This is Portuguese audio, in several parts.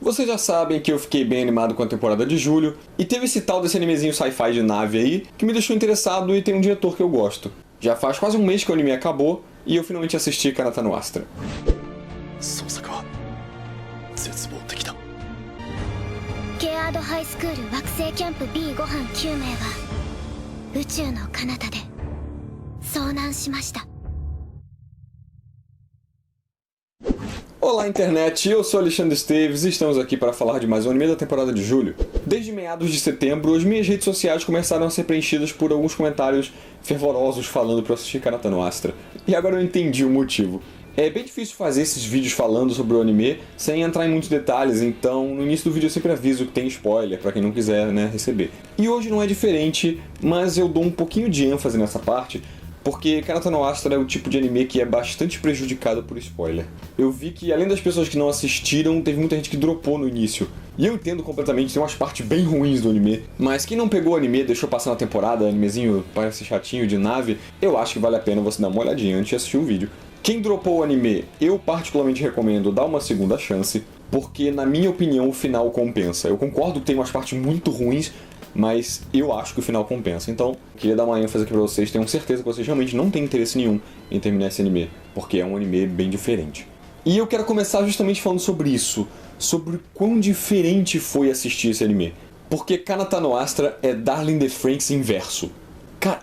Vocês já sabem que eu fiquei bem animado com a temporada de julho, e teve esse tal desse animezinho sci-fi de nave aí, que me deixou interessado e tem um diretor que eu gosto. Já faz quase um mês que o anime acabou, e eu finalmente assisti Kanata no Astra. Keado High School 惑星キャンプ B ご飯9名は宇宙の彼方で遭難しました。 Olá internet, eu sou Alexandre Esteves e estamos aqui para falar de mais um anime da temporada de julho. Desde meados de setembro, as minhas redes sociais começaram a ser preenchidas por alguns comentários fervorosos falando para eu assistir Kanata no Astra. E agora eu entendi o motivo. É bem difícil fazer esses vídeos falando sobre o anime sem entrar em muitos detalhes, então no início do vídeo eu sempre aviso que tem spoiler para quem não quiser, receber. E hoje não é diferente, mas eu dou um pouquinho de ênfase nessa parte, porque Kanata no Astra é o tipo de anime que é bastante prejudicado por spoiler. Eu vi que além das pessoas que não assistiram, teve muita gente que dropou no início. E eu entendo completamente, tem umas partes bem ruins do anime, mas quem não pegou o anime, deixou passar na temporada, animezinho parece chatinho de nave, eu acho que vale a pena você dar uma olhadinha antes de assistir o vídeo. Quem dropou o anime, eu particularmente recomendo dar uma segunda chance, porque na minha opinião o final compensa. Eu concordo que tem umas partes muito ruins, mas eu acho que o final compensa. Então, queria dar uma ênfase aqui pra vocês, tenho certeza que vocês realmente não têm interesse nenhum em terminar esse anime, porque é um anime bem diferente. E eu quero começar justamente falando sobre isso, sobre quão diferente foi assistir esse anime. Porque Kanata no Astra é Darling in the Franxx inverso. Cara,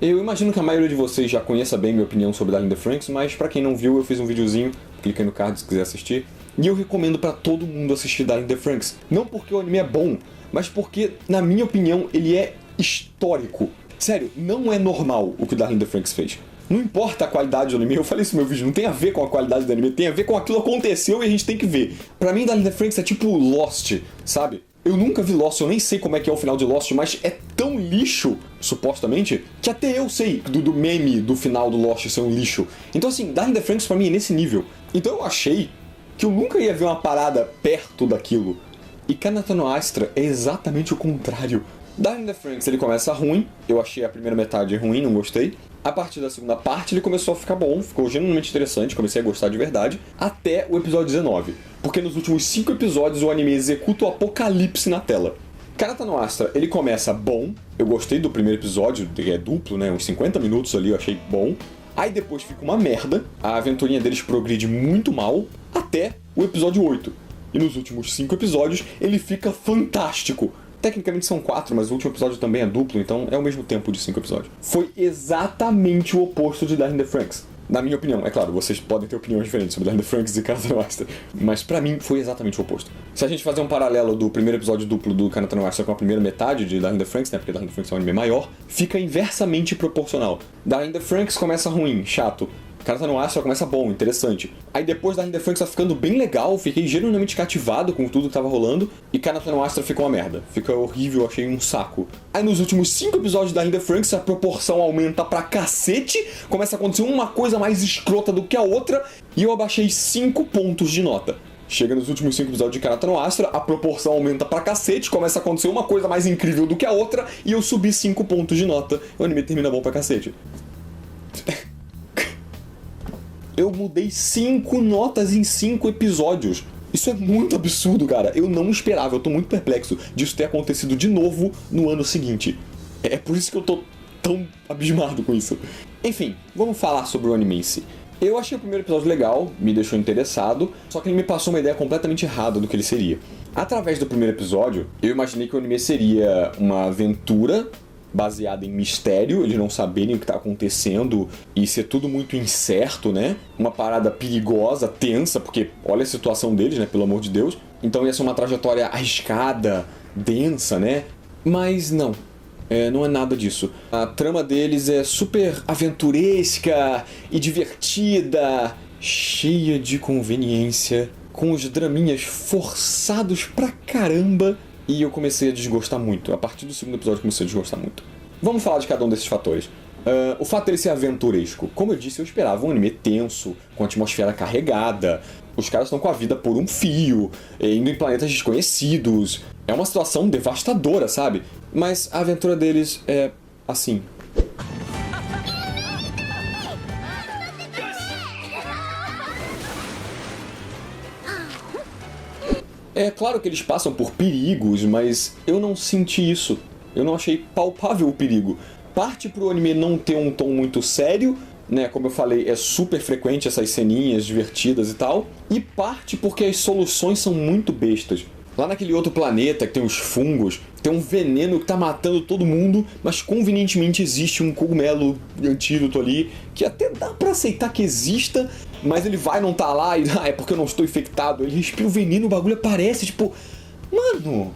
eu imagino que a maioria de vocês já conheça bem minha opinião sobre Darling in the Franxx, mas pra quem não viu, eu fiz um videozinho, clica aí no card se quiser assistir, e eu recomendo pra todo mundo assistir Darling in the Franxx. Não porque o anime é bom, mas porque, na minha opinião, ele é histórico. Sério, não é normal o que o Darling in the Franxx fez. Não importa a qualidade do anime, eu falei isso no meu vídeo, não tem a ver com a qualidade do anime, tem a ver com aquilo que aconteceu e a gente tem que ver. Pra mim, Darling in the Franxx é tipo Lost, sabe? Eu nunca vi Lost, eu nem sei como é que é o final de Lost, mas é tão lixo, supostamente, que até eu sei do meme do final do Lost ser um lixo. Então assim, Darling in the Franxx pra mim é nesse nível. Então eu achei que eu nunca ia ver uma parada perto daquilo. E Kanata no Astra é exatamente o contrário. Darling in the Franxx ele começa ruim, eu achei a primeira metade ruim, não gostei. A partir da segunda parte ele começou a ficar bom, ficou genuinamente interessante, comecei a gostar de verdade, até o episódio 19. Porque nos últimos 5 episódios o anime executa o apocalipse na tela. Kanata no Astra, ele começa bom, eu gostei do primeiro episódio, é duplo, uns 50 minutos ali, eu achei bom. Aí depois fica uma merda, a aventurinha deles progride muito mal, até o episódio 8. E nos últimos 5 episódios ele fica fantástico. Tecnicamente são 4, mas o último episódio também é duplo, então é o mesmo tempo de 5 episódios. Foi exatamente o oposto de Darling in the Franxx. Na minha opinião, é claro, vocês podem ter opiniões diferentes sobre Darling in the Franxx e Kanata no Astra, mas pra mim foi exatamente o oposto. Se a gente fazer um paralelo do primeiro episódio duplo do Kanata no Astra com a primeira metade de Darling in the Franxx, porque Darling in the Franxx é um anime maior, fica inversamente proporcional. Darling in the Franxx começa ruim, chato. Kanata no Astra começa bom, interessante. Aí depois Darling in the Franxx tá ficando bem legal, fiquei genuinamente cativado com tudo que tava rolando, e Kanata no Astra fica uma merda. Fica horrível, achei um saco. Aí nos últimos 5 episódios de Darling in the Franxx a proporção aumenta pra cacete, começa a acontecer uma coisa mais escrota do que a outra, e eu abaixei 5 pontos de nota. Chega nos últimos 5 episódios de Kanata no Astra, a proporção aumenta pra cacete, começa a acontecer uma coisa mais incrível do que a outra, e eu subi 5 pontos de nota. O anime termina bom pra cacete. Eu mudei 5 notas em 5 episódios. Isso é muito absurdo, cara. Eu não esperava, eu tô muito perplexo disso ter acontecido de novo no ano seguinte. É por isso que eu tô tão abismado com isso. Enfim, vamos falar sobre o anime em si. Eu achei o primeiro episódio legal, me deixou interessado, só que ele me passou uma ideia completamente errada do que ele seria. Através do primeiro episódio, eu imaginei que o anime seria uma aventura baseada em mistério, eles não saberem o que tá acontecendo e ser tudo muito incerto, Uma parada perigosa, tensa, porque olha a situação deles, pelo amor de Deus. Então ia ser uma trajetória arriscada, densa, Mas não. Não é nada disso. A trama deles é super aventuresca e divertida, cheia de conveniência, com os draminhas forçados pra caramba. E eu comecei a desgostar muito. A partir do segundo episódio eu comecei a desgostar muito. Vamos falar de cada um desses fatores. O fato dele ser aventuresco. Como eu disse, eu esperava um anime tenso, com atmosfera carregada. Os caras estão com a vida por um fio, indo em planetas desconhecidos. É uma situação devastadora, sabe? Mas a aventura deles é assim. É claro que eles passam por perigos, mas eu não senti isso. Eu não achei palpável o perigo. Parte pro anime não ter um tom muito sério, né? Como eu falei, é super frequente essas ceninhas divertidas e tal. E parte porque as soluções são muito bestas. Lá naquele outro planeta que tem os fungos, tem um veneno que tá matando todo mundo, mas convenientemente existe um cogumelo antídoto ali, que até dá pra aceitar que exista, mas ele vai não tá lá e é porque eu não estou infectado. Ele respira o veneno, o bagulho aparece, tipo... Mano,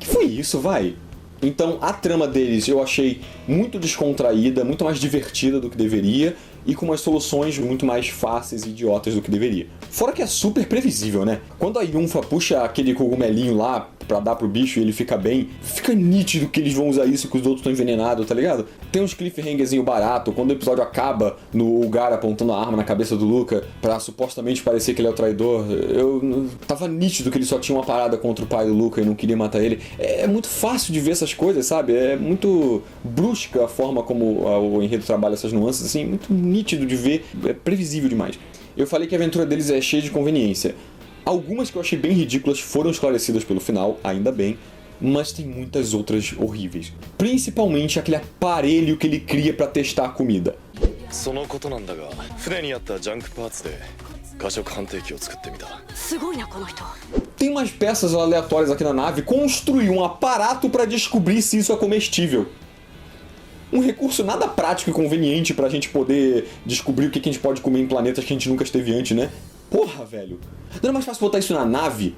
que foi isso, vai? Então a trama deles eu achei muito descontraída, muito mais divertida do que deveria, e com umas soluções muito mais fáceis e idiotas do que deveria. Fora que é super previsível, né? Quando a Yunfa puxa aquele cogumelinho lá pra dar pro bicho e ele fica bem, fica nítido que eles vão usar isso, que os outros estão envenenados, tá ligado? Tem uns cliffhangerzinho barato, quando o episódio acaba no Ulgar apontando a arma na cabeça do Luca pra supostamente parecer que ele é o traidor, eu tava nítido que ele só tinha uma parada contra o pai do Luca e não queria matar ele. É muito fácil de ver essas coisas, sabe? É muito brusca a forma como o enredo trabalha essas nuances, assim, muito nítido de ver, é previsível demais. Eu falei que a aventura deles é cheia de conveniência. Algumas que eu achei bem ridículas foram esclarecidas pelo final, ainda bem, mas tem muitas outras horríveis. Principalmente aquele aparelho que ele cria pra testar a comida. Tem umas peças aleatórias aqui na nave, construir um aparato pra descobrir se isso é comestível. Um recurso nada prático e conveniente pra gente poder descobrir o que a gente pode comer em planetas que a gente nunca esteve antes, né? Porra, velho. Não era mais fácil botar isso na nave?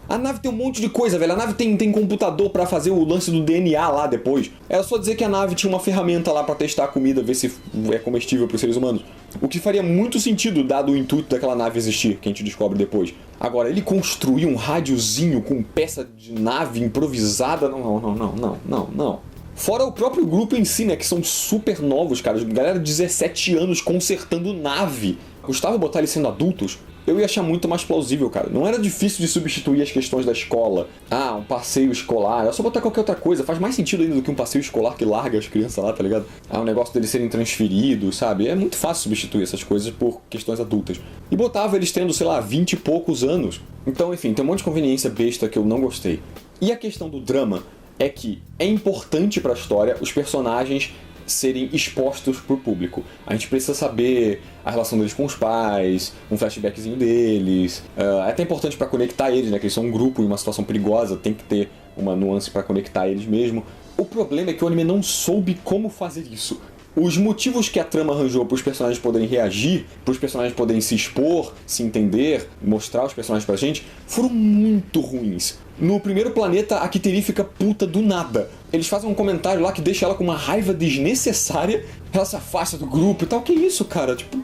A nave tem um monte de coisa, velho. A nave tem computador pra fazer o lance do DNA lá depois. Era só dizer que a nave tinha uma ferramenta lá pra testar a comida, ver se é comestível pros seres humanos. O que faria muito sentido, dado o intuito daquela nave existir, que a gente descobre depois. Agora, ele construir um rádiozinho com peça de nave improvisada... Não. Fora o próprio grupo em si, né, que são super novos, cara. Galera de 17 anos consertando nave. Gustavo botar eles sendo adultos, eu ia achar muito mais plausível, cara. Não era difícil de substituir as questões da escola. Ah, um passeio escolar. É só botar qualquer outra coisa. Faz mais sentido ainda do que um passeio escolar que larga as crianças lá, tá ligado? Ah, o negócio deles serem transferidos, sabe? É muito fácil substituir essas coisas por questões adultas. E botava eles tendo, sei lá, 20 e poucos anos. Então, enfim, tem um monte de conveniência besta que eu não gostei. E a questão do drama é que é importante pra história os personagens serem expostos pro público. A gente precisa saber a relação deles com os pais, um flashbackzinho deles. É até importante pra conectar eles, né? Que eles são um grupo em uma situação perigosa, tem que ter uma nuance pra conectar eles mesmo. O problema é que o anime não soube como fazer isso. Os motivos que a trama arranjou para os personagens poderem reagir, para os personagens poderem se expor, se entender, mostrar os personagens pra gente, foram muito ruins. No primeiro planeta, a Kiteri fica puta do nada. Eles fazem um comentário lá que deixa ela com uma raiva desnecessária, ela se afasta do grupo e tal. Que isso, cara? Tipo,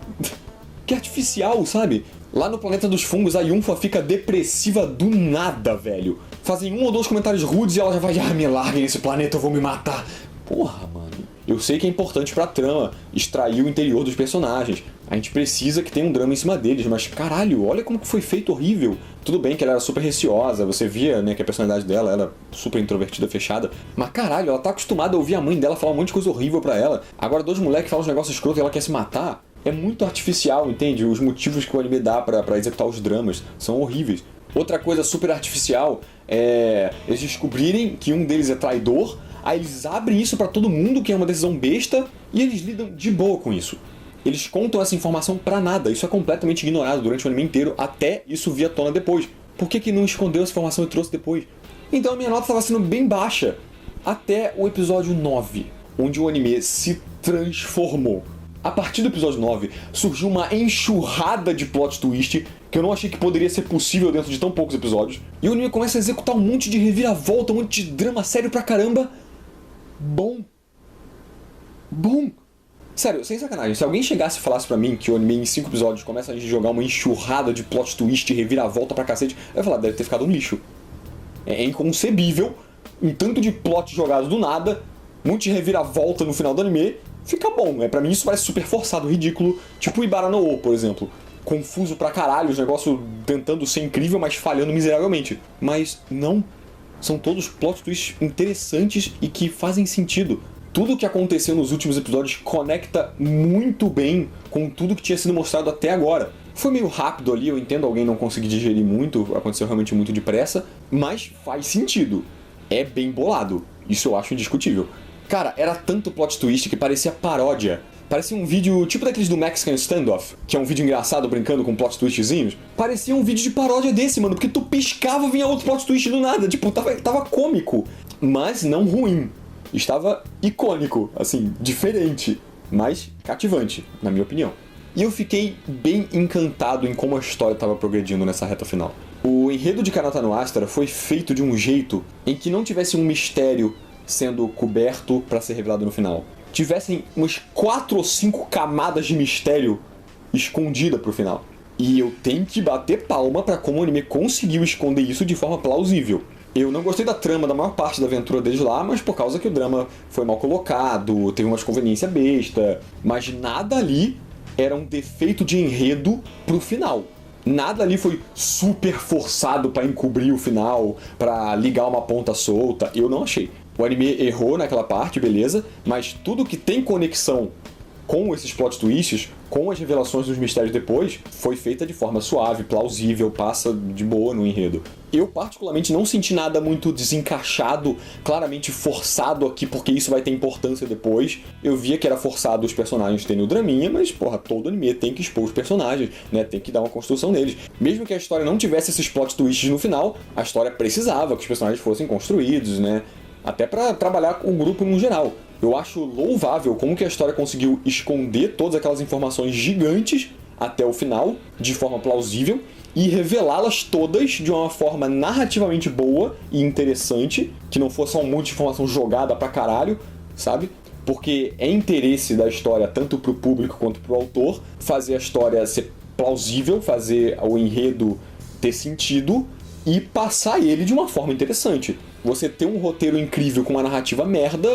que artificial, sabe? Lá no planeta dos fungos, a Yunfa fica depressiva do nada, velho. Fazem um ou dois comentários rudes e ela já vai, me larguem esse planeta, eu vou me matar. Porra, mano. Eu sei que é importante pra trama, extrair o interior dos personagens. A gente precisa que tenha um drama em cima deles, mas caralho, olha como que foi feito horrível. Tudo bem que ela era super receosa, você via, né, que a personalidade dela era super introvertida, fechada. Mas caralho, ela tá acostumada a ouvir a mãe dela falar um monte de coisa horrível pra ela. Agora dois moleques falam uns negócios escrotos e ela quer se matar. É muito artificial, entende? Os motivos que o anime dá pra executar os dramas são horríveis. Outra coisa super artificial é eles descobrirem que um deles é traidor. Aí eles abrem isso pra todo mundo, que é uma decisão besta, e eles lidam de boa com isso. Eles contam essa informação pra nada, isso é completamente ignorado durante o anime inteiro, até isso vir à tona depois. Por que não escondeu essa informação e trouxe depois? Então a minha nota estava sendo bem baixa, até o episódio 9, onde o anime se transformou. A partir do episódio 9, surgiu uma enxurrada de plot twist que eu não achei que poderia ser possível dentro de tão poucos episódios. E o anime começa a executar um monte de reviravolta, um monte de drama sério pra caramba. Bom. Sério, sem sacanagem, se alguém chegasse e falasse pra mim que o anime em 5 episódios começa a gente jogar uma enxurrada de plot twist e reviravolta pra cacete, eu ia falar, deve ter ficado um lixo. É inconcebível um tanto de plot jogado do nada, um monte de reviravolta no final do anime, fica bom. Pra mim isso parece super forçado, ridículo, tipo o Ibara no O, por exemplo. Confuso pra caralho, os negócios tentando ser incrível, mas falhando miseravelmente. Mas não. São todos plot twists interessantes e que fazem sentido. Tudo o que aconteceu nos últimos episódios conecta muito bem com tudo que tinha sido mostrado até agora. Foi meio rápido ali, eu entendo alguém não conseguir digerir muito, aconteceu realmente muito depressa, mas faz sentido. É bem bolado, isso eu acho indiscutível. Cara, era tanto plot twist que parecia paródia. Parecia um vídeo tipo daqueles do Mexican Standoff, que é um vídeo engraçado brincando com plot twistzinhos. Parecia um vídeo de paródia desse, mano, porque tu piscava e vinha outro plot twist do nada. Tipo, tava cômico, mas não ruim. Estava icônico, assim, diferente, mas cativante, na minha opinião. E eu fiquei bem encantado em como a história estava progredindo nessa reta final. O enredo de Kanata no Astra foi feito de um jeito em que não tivesse um mistério sendo coberto para ser revelado no final. Tivessem umas 4 ou 5 camadas de mistério escondida pro final. E eu tenho que bater palma pra como o anime conseguiu esconder isso de forma plausível. Eu não gostei da trama da maior parte da aventura deles lá, mas por causa que o drama foi mal colocado, teve umas conveniências besta, mas nada ali era um defeito de enredo pro final. Nada ali foi super forçado pra encobrir o final, pra ligar uma ponta solta, eu não achei. O anime errou naquela parte, beleza, mas tudo que tem conexão com esses plot twists, com as revelações dos mistérios depois, foi feita de forma suave, plausível, passa de boa no enredo. Eu particularmente não senti nada muito desencaixado, claramente forçado aqui, porque isso vai ter importância depois. Eu via que era forçado os personagens terem o draminha, mas porra, todo anime tem que expor os personagens, né? Tem que dar uma construção neles. Mesmo que a história não tivesse esses plot twists no final, a história precisava que os personagens fossem construídos, né? Até pra trabalhar com o grupo no geral. Eu acho louvável como que a história conseguiu esconder todas aquelas informações gigantes até o final, de forma plausível, e revelá-las todas de uma forma narrativamente boa e interessante, que não fosse só um monte de informação jogada pra caralho, sabe? Porque é interesse da história, tanto pro público quanto pro autor, fazer a história ser plausível, fazer o enredo ter sentido e passar ele de uma forma interessante. Você ter um roteiro incrível com uma narrativa merda,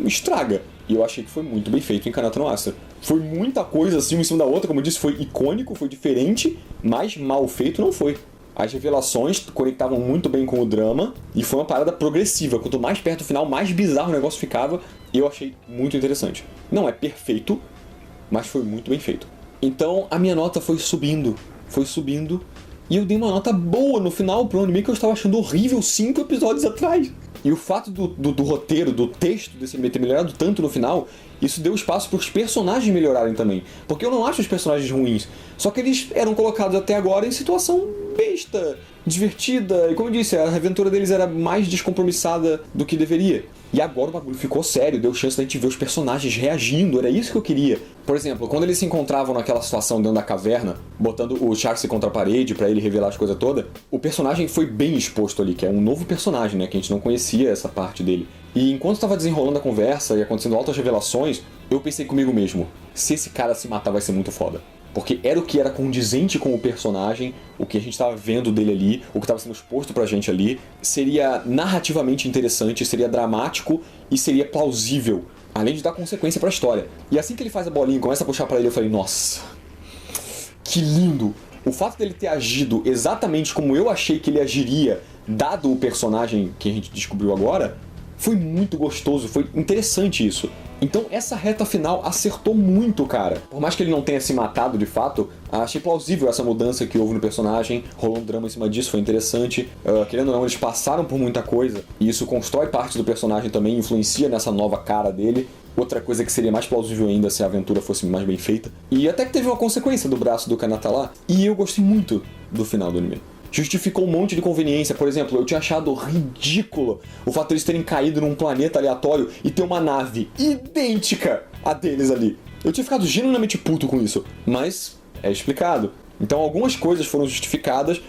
estraga. E eu achei que foi muito bem feito em Kanata no Astra. Foi muita coisa assim, uma em cima da outra, como eu disse, foi icônico, foi diferente, mas mal feito não foi. As revelações conectavam muito bem com o drama, e foi uma parada progressiva. Quanto mais perto do final, mais bizarro o negócio ficava, e eu achei muito interessante. Não é perfeito, mas foi muito bem feito. Então a minha nota foi subindo, e eu dei uma nota boa no final pro anime que eu estava achando horrível 5 episódios atrás. E o fato do roteiro, do texto desse anime ter melhorado tanto no final, isso deu espaço para os personagens melhorarem também. Porque eu não acho os personagens ruins, só que eles eram colocados até agora em situação besta, divertida, e como eu disse, a aventura deles era mais descompromissada do que deveria. E agora o bagulho ficou sério, deu chance da gente ver os personagens reagindo, era isso que eu queria. Por exemplo, quando eles se encontravam naquela situação dentro da caverna, botando o Charles contra a parede pra ele revelar as coisas todas, o personagem foi bem exposto ali, que é um novo personagem, né, que a gente não conhecia essa parte dele. E enquanto estava desenrolando a conversa e acontecendo altas revelações, eu pensei comigo mesmo, se esse cara se matar vai ser muito foda. Porque era o que era condizente com o personagem, o que a gente estava vendo dele ali, o que estava sendo exposto pra gente ali, seria narrativamente interessante, seria dramático e seria plausível, além de dar consequência pra história. E assim que ele faz a bolinha e começa a puxar pra ele, eu falei, nossa, que lindo! O fato dele ter agido exatamente como eu achei que ele agiria, dado o personagem que a gente descobriu agora, foi muito gostoso, foi interessante isso. Então essa reta final acertou muito, cara. Por mais que ele não tenha se matado de fato, achei plausível essa mudança que houve no personagem, rolou um drama em cima disso, foi interessante. Querendo ou não, eles passaram por muita coisa, e isso constrói parte do personagem também, influencia nessa nova cara dele. Outra coisa que seria mais plausível ainda se a aventura fosse mais bem feita. E até que teve uma consequência do braço do Kanata lá, e eu gostei muito do final do anime. Justificou um monte de conveniência. Por exemplo, eu tinha achado ridículo o fato de eles terem caído num planeta aleatório e ter uma nave idêntica a deles ali. Eu tinha ficado genuinamente puto com isso, mas é explicado. Então algumas coisas foram justificadas,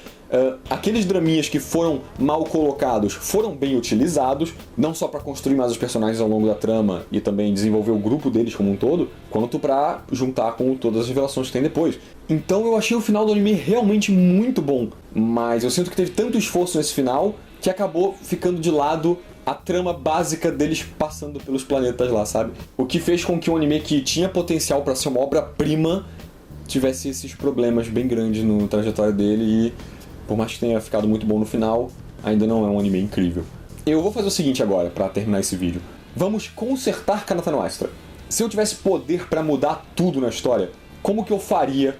aqueles draminhas que foram mal colocados foram bem utilizados, não só para construir mais os personagens ao longo da trama e também desenvolver o grupo deles como um todo, quanto para juntar com todas as revelações que tem depois. Então eu achei o final do anime realmente muito bom, mas eu sinto que teve tanto esforço nesse final que acabou ficando de lado a trama básica deles passando pelos planetas lá, sabe? O que fez com que um anime que tinha potencial para ser uma obra-prima tivesse esses problemas bem grandes na trajetória dele e, por mais que tenha ficado muito bom no final, ainda não é um anime incrível. Eu vou fazer o seguinte agora, pra terminar esse vídeo. Vamos consertar Kanata no Astra. Se eu tivesse poder pra mudar tudo na história, como que eu faria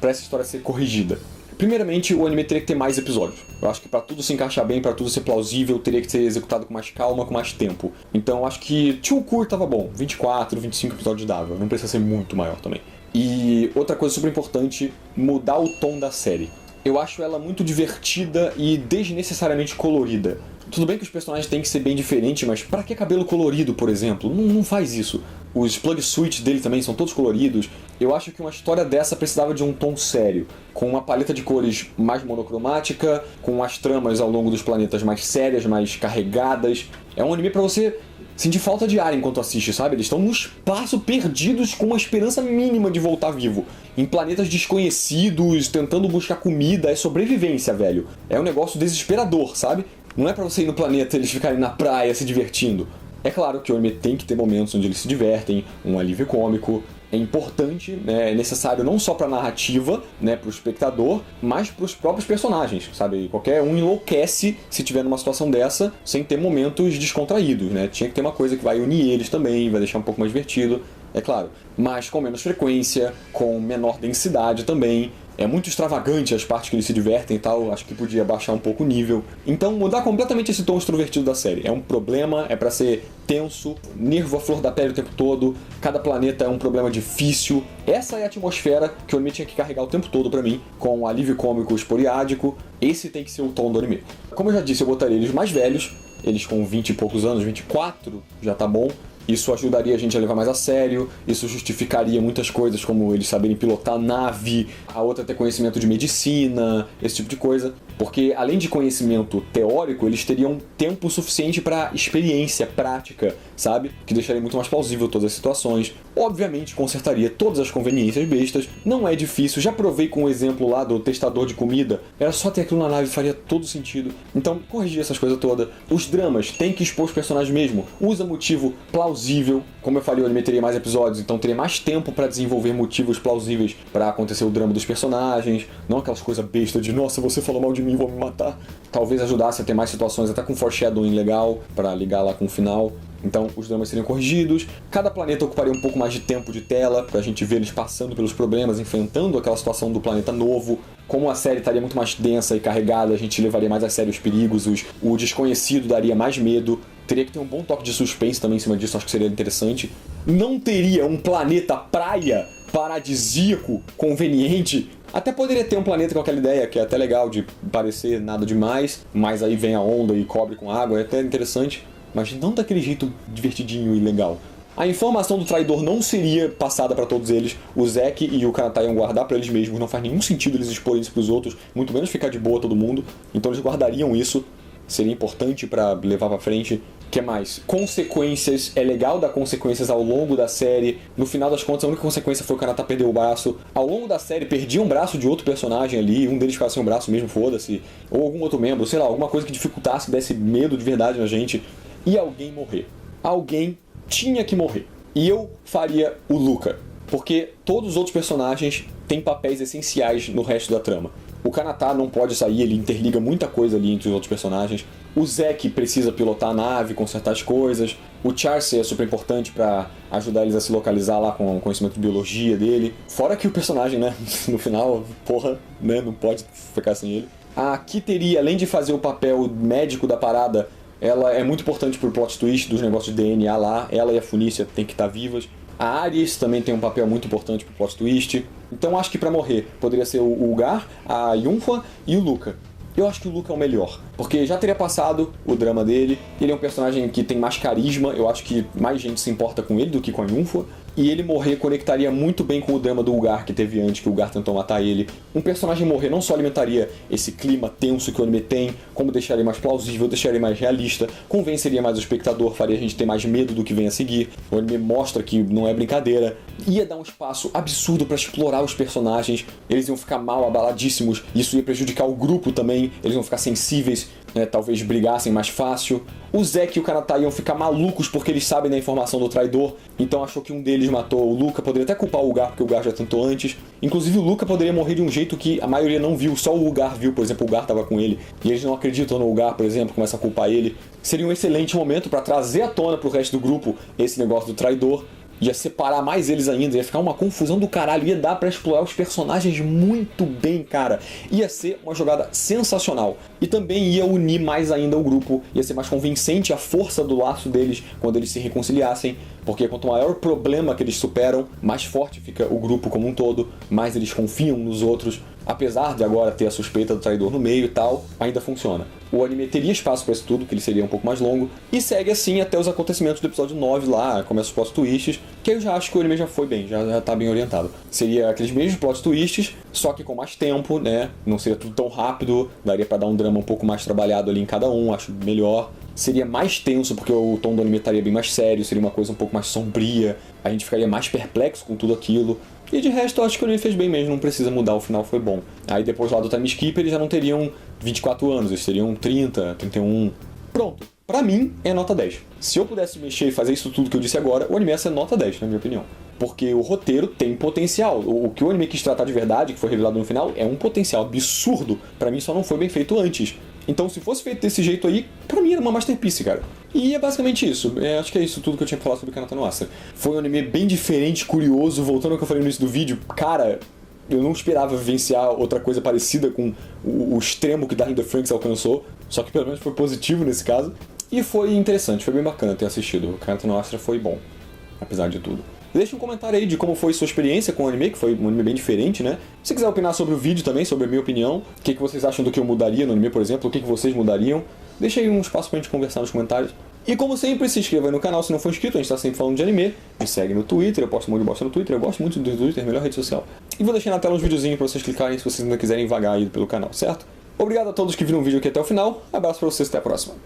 pra essa história ser corrigida? Primeiramente, o anime teria que ter mais episódios. Eu acho que pra tudo se encaixar bem, pra tudo ser plausível, teria que ser executado com mais calma, com mais tempo. Então eu acho que Too Court tava bom, 24, 25 episódios dava, não precisa ser muito maior também. E outra coisa super importante, mudar o tom da série. Eu acho ela muito divertida e desnecessariamente colorida. Tudo bem que os personagens têm que ser bem diferentes, mas pra que cabelo colorido, por exemplo? Não faz isso. Os plug suits dele também são todos coloridos. Eu acho que uma história dessa precisava de um tom sério, com uma paleta de cores mais monocromática, com as tramas ao longo dos planetas mais sérias, mais carregadas. É um anime pra você sentir falta de ar enquanto assiste, sabe? Eles estão no espaço perdidos com uma esperança mínima de voltar vivo. Em planetas desconhecidos, tentando buscar comida, é sobrevivência, velho. É um negócio desesperador, sabe? Não é pra você ir no planeta e eles ficarem na praia se divertindo. É claro que o anime tem que ter momentos onde eles se divertem, um alívio cômico. É importante, né, é necessário não só pra narrativa, né, pro espectador, mas pros próprios personagens, sabe? Qualquer um enlouquece se tiver numa situação dessa, sem ter momentos descontraídos, né? Tinha que ter uma coisa que vai unir eles também, vai deixar um pouco mais divertido, é claro. Mas com menos frequência, com menor densidade também. É muito extravagante as partes que eles se divertem e tal, acho que podia baixar um pouco o nível. Então mudar completamente esse tom extrovertido da série. É um problema, é pra ser tenso, nervo à flor da pele o tempo todo, cada planeta é um problema difícil. Essa é a atmosfera que o anime tinha que carregar o tempo todo pra mim, com um alívio cômico esporádico. Esse tem que ser o tom do anime. Como eu já disse, eu botaria eles mais velhos, eles com 20 e poucos anos, 24, já tá bom. Isso ajudaria a gente a levar mais a sério, isso justificaria muitas coisas, como eles saberem pilotar nave, a outra ter conhecimento de medicina, esse tipo de coisa. Porque além de conhecimento teórico, eles teriam tempo suficiente para experiência prática, sabe? Que deixaria muito mais plausível todas as situações. Obviamente consertaria todas as conveniências bestas, não é difícil, já provei com o exemplo lá do testador de comida, era só ter aquilo na nave, faria todo sentido. Então corrigir essas coisas todas. Os dramas, tem que expor os personagens mesmo, usa motivo plausível. Como eu falei, o anime teria mais episódios, então teria mais tempo para desenvolver motivos plausíveis para acontecer o drama dos personagens, não aquelas coisas bestas de nossa, você falou mal de mim, vou me matar. Talvez ajudasse a ter mais situações até com foreshadowing legal, para ligar lá com o final. Então os dramas seriam corrigidos, cada planeta ocuparia um pouco mais de tempo de tela, pra gente ver eles passando pelos problemas, enfrentando aquela situação do planeta novo. Como a série estaria muito mais densa e carregada, a gente levaria mais a sério os perigos, o desconhecido daria mais medo. Teria que ter um bom toque de suspense também em cima disso, acho que seria interessante. Não teria um planeta praia paradisíaco, conveniente. Até poderia ter um planeta com aquela ideia, que é até legal de parecer nada demais, mas aí vem a onda e cobre com água, é até interessante. Mas não daquele jeito divertidinho e legal. A informação do traidor não seria passada para todos eles. O Zack e o Kanata iam guardar para eles mesmos. Não faz nenhum sentido eles exporem isso para os outros, muito menos ficar de boa todo mundo. Então eles guardariam isso. Seria importante para levar para frente. O que mais? Consequências. É legal dar consequências ao longo da série. No final das contas, a única consequência foi o Kanata perder o braço. Ao longo da série, perdia um braço de outro personagem ali. Um deles ficava sem um braço mesmo, foda-se. Ou algum outro membro, sei lá, alguma coisa que dificultasse, que desse medo de verdade na gente. E alguém morrer. Alguém tinha que morrer. E eu faria o Luca, porque todos os outros personagens têm papéis essenciais no resto da trama. O Kanata não pode sair, ele interliga muita coisa ali entre os outros personagens. O Zack precisa pilotar a nave, consertar as coisas. O Charcy é super importante pra ajudar eles a se localizar lá com o conhecimento de biologia dele. Fora que o personagem, né, no final, porra, né, não pode ficar sem ele. A Kiteri, além de fazer o papel médico da parada, ela é muito importante pro plot twist dos negócios de DNA lá. Ela e a Funícia têm que estar vivas. A Aries também tem um papel muito importante pro plot twist. Então acho que pra morrer poderia ser o Ulgar, a Yunfa e o Luca. Eu acho que o Luca é o melhor, porque já teria passado o drama dele. Ele é um personagem que tem mais carisma, eu acho que mais gente se importa com ele do que com a Yunfa. E ele morrer conectaria muito bem com o drama do Ulgar que teve antes, que o Ulgar tentou matar ele. Um personagem morrer não só alimentaria esse clima tenso que o anime tem, como deixaria mais plausível, deixaria mais realista, convenceria mais o espectador, faria a gente ter mais medo do que vem a seguir. O anime mostra que não é brincadeira. Ia dar um espaço absurdo pra explorar os personagens, eles iam ficar mal, abaladíssimos, isso ia prejudicar o grupo também, eles iam ficar sensíveis, né, talvez brigassem mais fácil. O Zack e o Kanata iam ficar malucos porque eles sabem da informação do traidor, então achou que um deles matou o Luca, poderia até culpar o Ulgar porque o Ulgar já tentou antes. Inclusive o Luca poderia morrer de um jeito que a maioria não viu, só o Ulgar viu, por exemplo, o Ulgar estava com ele, e eles não acreditam no Ulgar, por exemplo, começam a culpar ele. Seria um excelente momento para trazer à tona pro resto do grupo esse negócio do traidor. ia separar mais eles ainda, ia ficar uma confusão do caralho, ia dar pra explorar os personagens muito bem, cara. Ia ser uma jogada sensacional. E também ia unir mais ainda o grupo, ia ser mais convincente a força do laço deles quando eles se reconciliassem, porque quanto maior o problema que eles superam, mais forte fica o grupo como um todo, mais eles confiam nos outros. Apesar de agora ter a suspeita do traidor no meio e tal, ainda funciona. O anime teria espaço para isso tudo, que ele seria um pouco mais longo, e segue assim até os acontecimentos do episódio 9 lá, começa os plot twists, que eu já acho que o anime já foi bem, já tá bem orientado. Seria aqueles mesmos plot twists, só que com mais tempo, né, não seria tudo tão rápido, daria para dar um drama um pouco mais trabalhado ali em cada um, acho melhor. Seria mais tenso, porque o tom do anime estaria bem mais sério, seria uma coisa um pouco mais sombria, a gente ficaria mais perplexo com tudo aquilo. E de resto, eu acho que o anime fez bem mesmo, não precisa mudar, o final foi bom. Aí depois lá do time skip, eles já não teriam 24 anos, eles teriam 30, 31. Pronto, pra mim é nota 10. Se eu pudesse mexer e fazer isso tudo que eu disse agora, o anime ia ser nota 10, na minha opinião. Porque o roteiro tem potencial. O que o anime quis tratar de verdade, que foi revelado no final, é um potencial absurdo. Pra mim só não foi bem feito antes. Então, se fosse feito desse jeito aí, pra mim era uma masterpiece, cara. E é basicamente isso. Acho que é isso tudo que eu tinha pra falar sobre Kanata no Asa. Foi um anime bem diferente, curioso. Voltando ao que eu falei no início do vídeo, cara, eu não esperava vivenciar outra coisa parecida com o extremo que Darling in the Franxx alcançou. Só que pelo menos foi positivo nesse caso. E foi interessante, foi bem bacana ter assistido. Kanata no Asa foi bom, apesar de tudo. Deixe um comentário aí de como foi sua experiência com o anime, que foi um anime bem diferente, né? Se quiser opinar sobre o vídeo também, sobre a minha opinião, o que vocês acham do que eu mudaria no anime, por exemplo, o que vocês mudariam, deixa aí um espaço pra gente conversar nos comentários. E como sempre, se inscreva aí no canal se não for inscrito, a gente tá sempre falando de anime. Me segue no Twitter, eu posto um monte de bosta no Twitter, eu gosto muito do Twitter, melhor rede social. E vou deixar na tela uns videozinhos pra vocês clicarem se vocês ainda quiserem vagar aí pelo canal, certo? Obrigado a todos que viram o vídeo aqui até o final, abraço pra vocês, até a próxima.